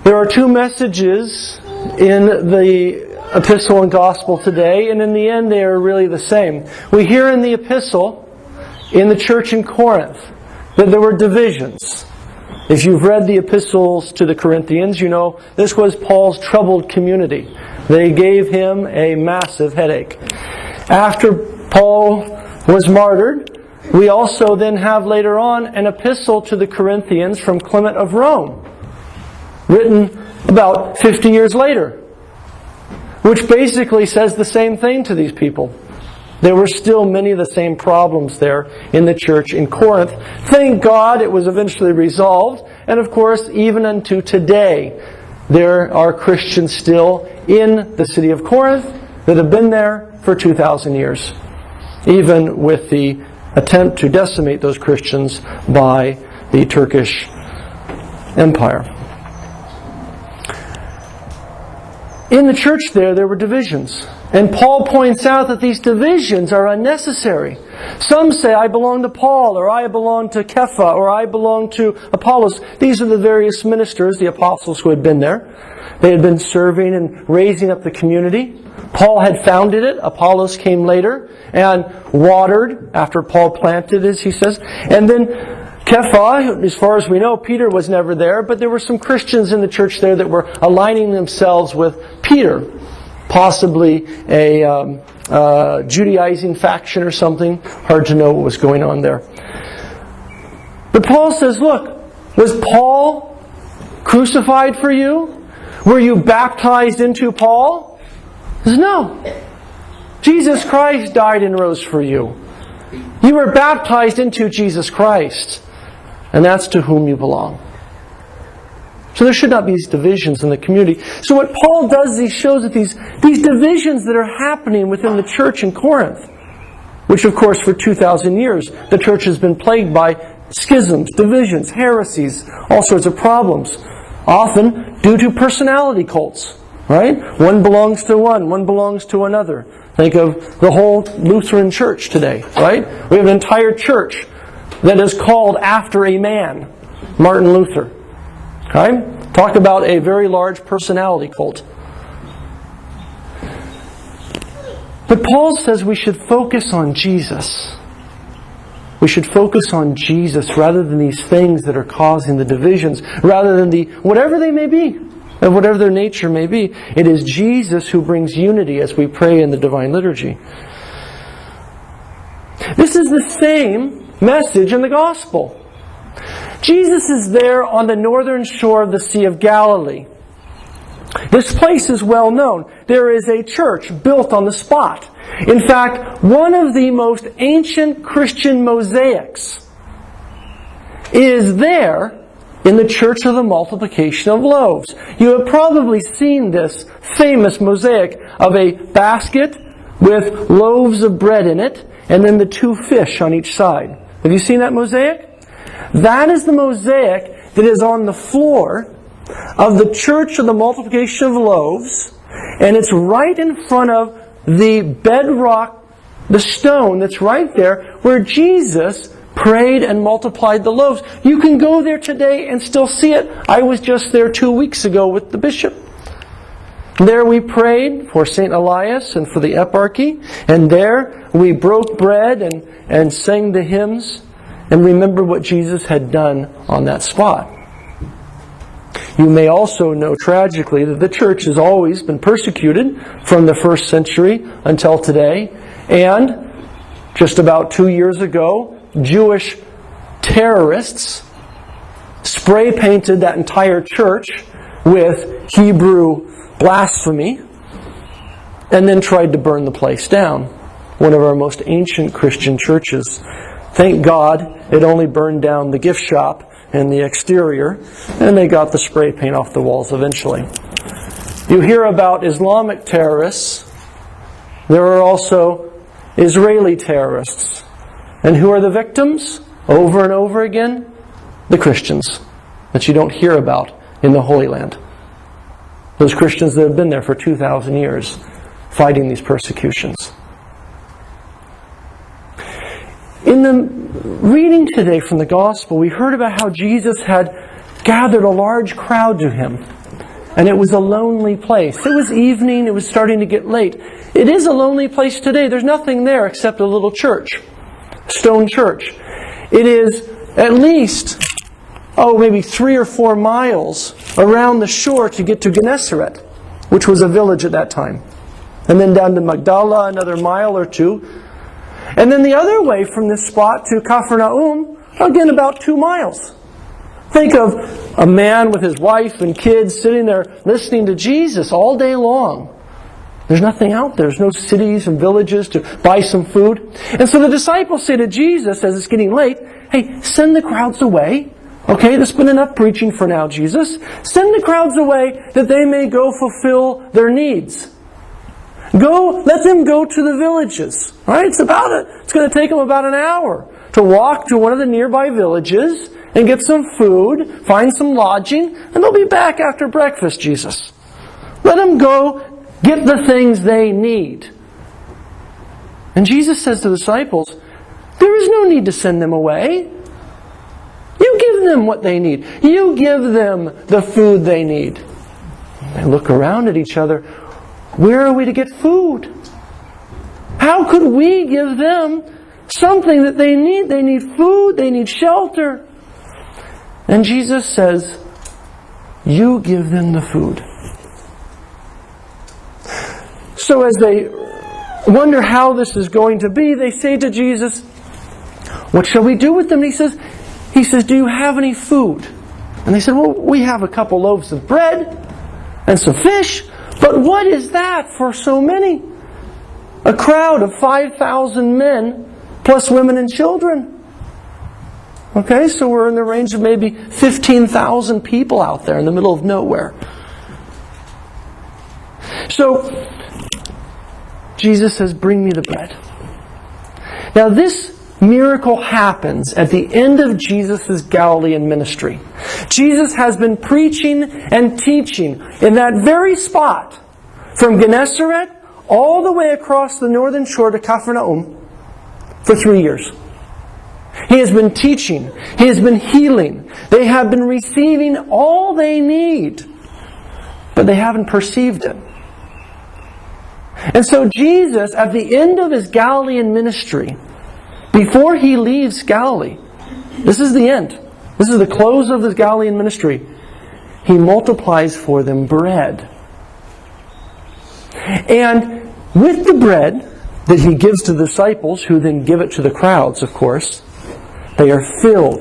There are two messages in the epistle and gospel today, and in the end they are really the same. We hear in the epistle, in the church in Corinth, that there were divisions. If you've read the epistles to the Corinthians, you know this was Paul's troubled community. They gave him a massive headache. After Paul was martyred, we also then have later on an epistle to the Corinthians from Clement of Rome, written about 50 years later, which basically says the same thing to these people. There were still many of the same problems there in the church in Corinth. Thank God it was eventually resolved. And of course, even unto today, there are Christians still in the city of Corinth that have been there for 2,000 years. Even with the attempt to decimate those Christians by the Turkish Empire. In the church there were divisions. And Paul points out that these divisions are unnecessary. Some say, I belong to Paul, or I belong to Kepha, or I belong to Apollos. These are the various ministers, the apostles who had been there. They had been serving and raising up the community. Paul had founded it. Apollos came later and watered after Paul planted, as he says. And then Kepha, as far as we know, Peter was never there, but there were some Christians in the church there that were aligning themselves with Peter. Possibly a Judaizing faction or something. Hard to know what was going on there. But Paul says, look, was Paul crucified for you? Were you baptized into Paul? He says, no. Jesus Christ died and rose for you. You were baptized into Jesus Christ. And that's to whom you belong. So there should not be these divisions in the community. So what Paul does is he shows that these divisions that are happening within the church in Corinth, which of course for 2,000 years the church has been plagued by schisms, divisions, heresies, all sorts of problems, often due to personality cults. Right? One belongs to one belongs to another. Think of the whole Lutheran church today. Right? We have an entire church that is called after a man, Martin Luther. Okay? Talk about a very large personality cult. But Paul says we should focus on Jesus. We should focus on Jesus rather than these things that are causing the divisions, rather than whatever they may be, and whatever their nature may be. It is Jesus who brings unity as we pray in the Divine Liturgy. This is the same message in the Gospel. Jesus is there on the northern shore of the Sea of Galilee. This place is well known. There is a church built on the spot. In fact, one of the most ancient Christian mosaics is there in the Church of the Multiplication of Loaves. You have probably seen this famous mosaic of a basket with loaves of bread in it, and then the two fish on each side. Have you seen that mosaic? That is the mosaic that is on the floor of the Church of the Multiplication of Loaves, and it's right in front of the bedrock, the stone that's right there where Jesus prayed and multiplied the loaves. You can go there today and still see it. I was just there 2 weeks ago with the bishop. There we prayed for St. Elias and for the eparchy, and there we broke bread and sang the hymns and remember what Jesus had done on that spot. You may also know tragically that the church has always been persecuted from the first century until today. And just about 2 years ago, Jewish terrorists spray painted that entire church with Hebrew blasphemy and then tried to burn the place down. One of our most ancient Christian churches. Thank God it only burned down the gift shop and the exterior, and they got the spray paint off the walls eventually. You hear about Islamic terrorists. There are also Israeli terrorists. And who are the victims? Over and over again, the Christians that you don't hear about in the Holy Land. Those Christians that have been there for 2,000 years fighting these persecutions. In the reading today from the Gospel, we heard about how Jesus had gathered a large crowd to Him. And it was a lonely place. It was evening. It was starting to get late. It is a lonely place today. There's nothing there except a little church. Stone church. It is at least, maybe 3 or 4 miles around the shore to get to Gennesaret, which was a village at that time. And then down to Magdala, another mile or 2. And then the other way from this spot to Capernaum, again about 2 miles. Think of a man with his wife and kids sitting there listening to Jesus all day long. There's nothing out there. There's no cities and villages to buy some food. And so the disciples say to Jesus, as it's getting late, hey, send the crowds away. Okay, there's been enough preaching for now, Jesus. Send the crowds away that they may go fulfill their needs. Let them go to the villages. Right? It's going to take them about an hour to walk to one of the nearby villages and get some food, find some lodging, and they'll be back after breakfast, Jesus. Let them go get the things they need. And Jesus says to the disciples, there is no need to send them away. You give them what they need. You give them the food they need. They look around at each other. Where are we to get food? How could we give them something that they need? They need food. They need shelter. And Jesus says, you give them the food. So as they wonder how this is going to be, they say to Jesus, what shall we do with them? And he says, do you have any food? And they said, well, we have a couple loaves of bread and some fish, but what is that for so many? A crowd of 5,000 men plus women and children. Okay, so we're in the range of maybe 15,000 people out there in the middle of nowhere. So, Jesus says, bring me the bread. Now this miracle happens at the end of Jesus' Galilean ministry. Jesus has been preaching and teaching in that very spot from Gennesaret all the way across the northern shore to Capernaum for 3 years. He has been teaching. He has been healing. They have been receiving all they need, but they haven't perceived it. And so Jesus, at the end of His Galilean ministry, before He leaves Galilee, this is the end. This is the close of His Galilean ministry. He multiplies for them bread. And with the bread that He gives to the disciples, who then give it to the crowds, of course, they are filled.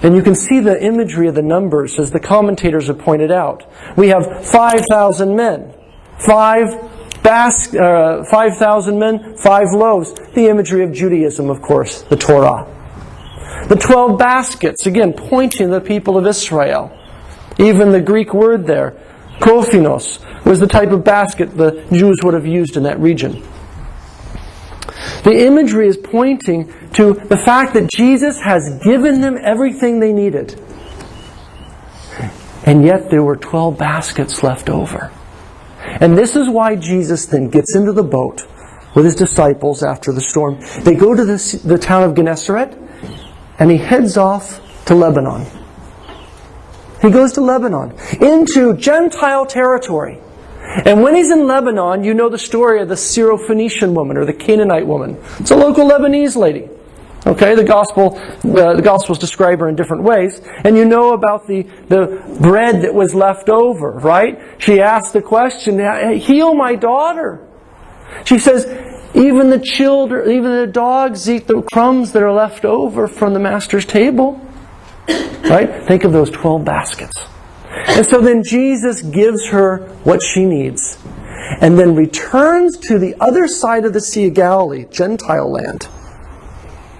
And you can see the imagery of the numbers as the commentators have pointed out. We have 5,000 men. 5,000 men, 5 loaves. The imagery of Judaism, of course, the Torah. The 12 baskets, again, pointing to the people of Israel. Even the Greek word there, kophinos, was the type of basket the Jews would have used in that region. The imagery is pointing to the fact that Jesus has given them everything they needed. And yet there were 12 baskets left over. And this is why Jesus then gets into the boat with His disciples after the storm. They go to the town of Gennesaret, and He heads off to Lebanon. He goes to Lebanon, into Gentile territory. And when He's in Lebanon, you know the story of the Syrophoenician woman or the Canaanite woman. It's a local Lebanese lady. Okay, the Gospels describe her in different ways. And you know about the bread that was left over, right? She asked the question, heal my daughter. She says, even the children, even the dogs eat the crumbs that are left over from the master's table. Right? Think of those 12 baskets. And so then Jesus gives her what she needs. And then returns to the other side of the Sea of Galilee, Gentile land,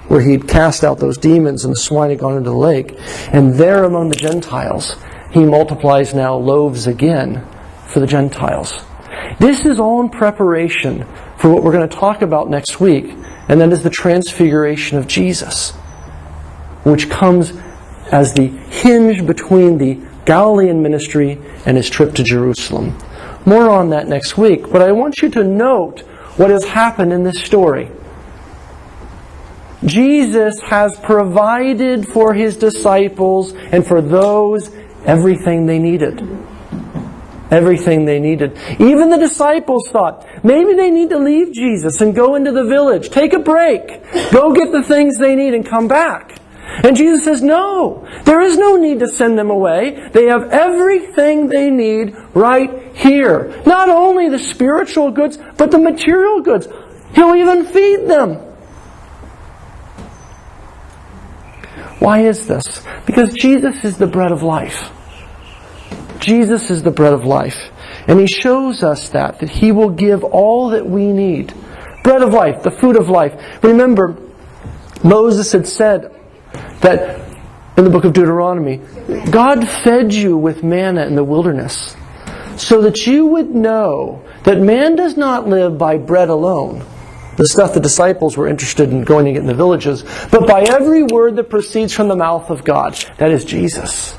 where He'd cast out those demons and the swine had gone into the lake. And there among the Gentiles, He multiplies now loaves again for the Gentiles. This is all in preparation for what we're going to talk about next week, and that is the transfiguration of Jesus, which comes as the hinge between the Galilean ministry and His trip to Jerusalem. More on that next week, but I want you to note what has happened in this story. Jesus has provided for His disciples and for those everything they needed. everything they needed. Even the disciples thought, maybe they need to leave Jesus and go into the village, take a break, go get the things they need and come back. And Jesus says, no, there is no need to send them away. They have everything they need right here. Not only the spiritual goods, but the material goods. He'll even feed them. Why is this? Because Jesus is the bread of life. Jesus is the bread of life. And He shows us that He will give all that we need. Bread of life, the food of life. Remember, Moses had said that in the book of Deuteronomy, God fed you with manna in the wilderness so that you would know that man does not live by bread alone, the stuff the disciples were interested in going to get in the villages, but by every word that proceeds from the mouth of God. That is Jesus.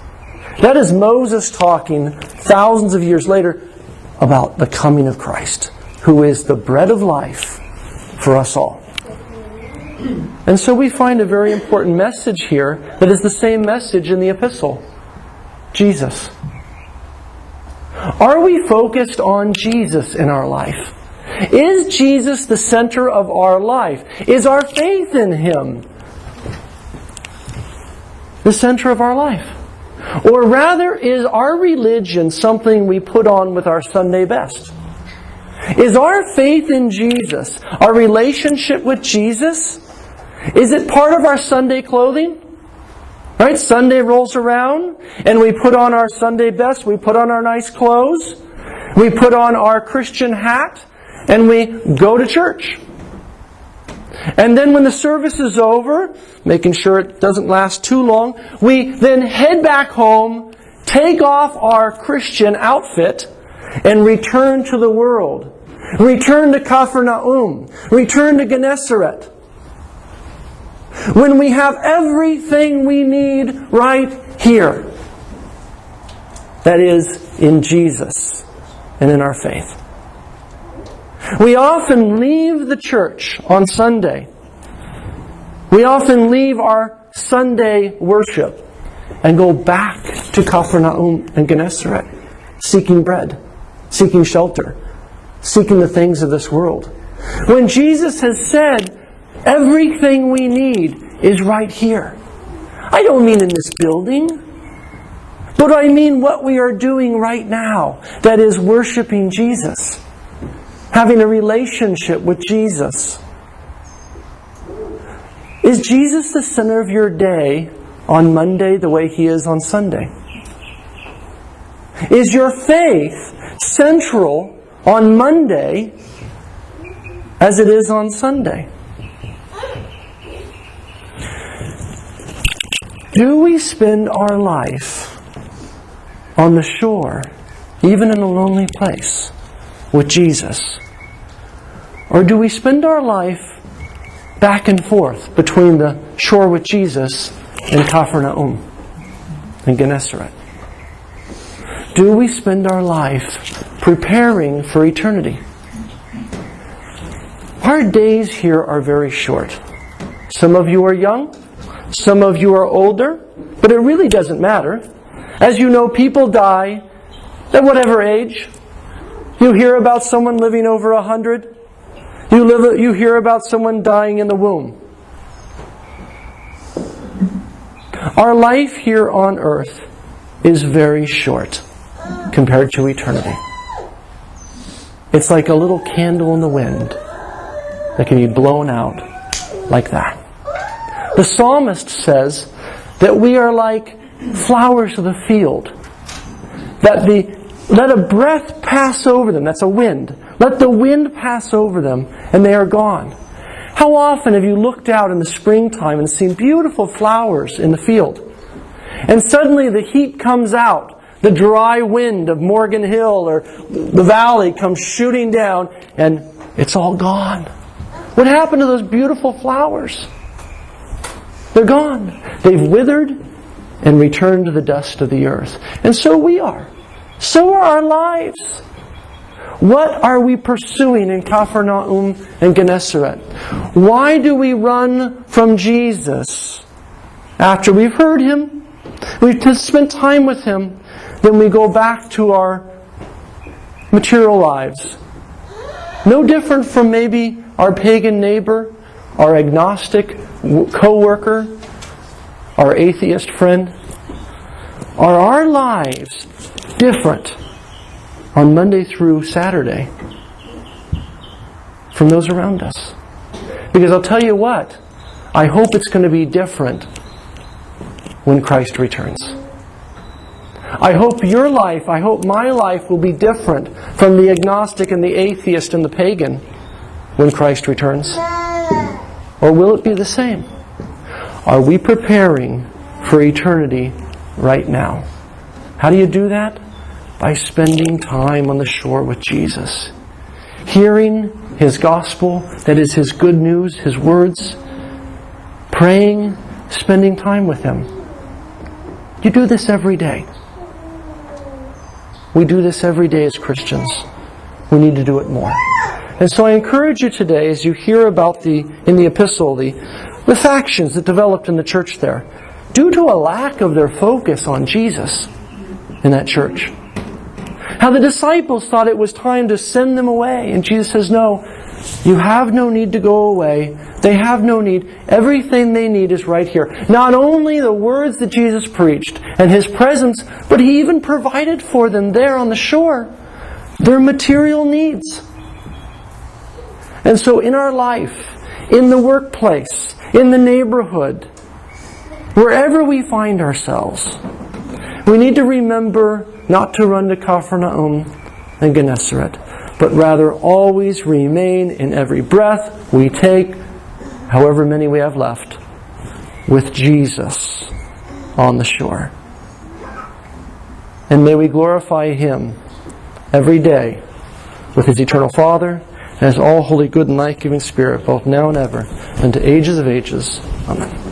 That is Moses talking thousands of years later about the coming of Christ, who is the bread of life for us all. And so we find a very important message here that is the same message in the epistle. Jesus. Are we focused on Jesus in our life? Is Jesus the center of our life? Is our faith in Him the center of our life? Or rather, is our religion something we put on with our Sunday best? Is our faith in Jesus, our relationship with Jesus, is it part of our Sunday clothing? Right? Sunday rolls around and we put on our Sunday best, we put on our nice clothes, we put on our Christian hat, and we go to church. And then when the service is over, making sure it doesn't last too long, we then head back home, take off our Christian outfit, and return to the world. Return to Capernaum. Return to Gennesaret. When we have everything we need right here. That is, in Jesus and in our faith. We often leave the church on Sunday. We often leave our Sunday worship and go back to Capernaum and Gennesaret, seeking bread, seeking shelter, seeking the things of this world. When Jesus has said, everything we need is right here. I don't mean in this building, but I mean what we are doing right now. That is worshiping Jesus. Having a relationship with Jesus. Is Jesus the center of your day on Monday the way He is on Sunday? Is your faith central on Monday as it is on Sunday? Do we spend our life on the shore, even in a lonely place, with Jesus? Or do we spend our life back and forth between the shore with Jesus and Capernaum and Gennesaret? Do we spend our life preparing for eternity? Our days here are very short. Some of you are young, some of you are older, but it really doesn't matter. As you know, people die at whatever age. You hear about someone living over 100. You hear about someone dying in the womb. Our life here on earth is very short compared to eternity. It's like a little candle in the wind that can be blown out like that. The psalmist says that we are like flowers of the field. Let a breath pass over them. That's a wind. Let the wind pass over them, and they are gone. How often have you looked out in the springtime and seen beautiful flowers in the field? And suddenly the heat comes out. The dry wind of Morgan Hill or the valley comes shooting down, and it's all gone. What happened to those beautiful flowers? They're gone. They've withered and returned to the dust of the earth. And so we are. So are our lives. What are we pursuing in Capernaum and Gennesaret? Why do we run from Jesus? After we've heard Him, we've spent time with Him, then we go back to our material lives. No different from maybe our pagan neighbor, our agnostic co-worker, our atheist friend. Are our lives different on Monday through Saturday from those around us? Because I'll tell you what, I hope it's going to be different when Christ returns. I hope your life, I hope my life will be different from the agnostic and the atheist and the pagan when Christ returns. Or will it be the same? Are we preparing for eternity right now? How do you do that? By spending time on the shore with Jesus. Hearing His gospel, that is His good news, His words. Praying, spending time with Him. You do this every day. We do this every day as Christians. We need to do it more. And so I encourage you today, as you hear about in the epistle, the factions that developed in the church there, due to a lack of their focus on Jesus in that church. How the disciples thought it was time to send them away. And Jesus says, no, you have no need to go away. They have no need. Everything they need is right here. Not only the words that Jesus preached and His presence, but He even provided for them there on the shore their material needs. And so in our life, in the workplace, in the neighborhood, wherever we find ourselves, we need to remember not to run to Capharnaum and Gennesaret, but rather always remain in every breath we take, however many we have left, with Jesus on the shore. And may we glorify Him every day with His eternal Father and His all-holy, good and life-giving Spirit, both now and ever, and to ages of ages. Amen.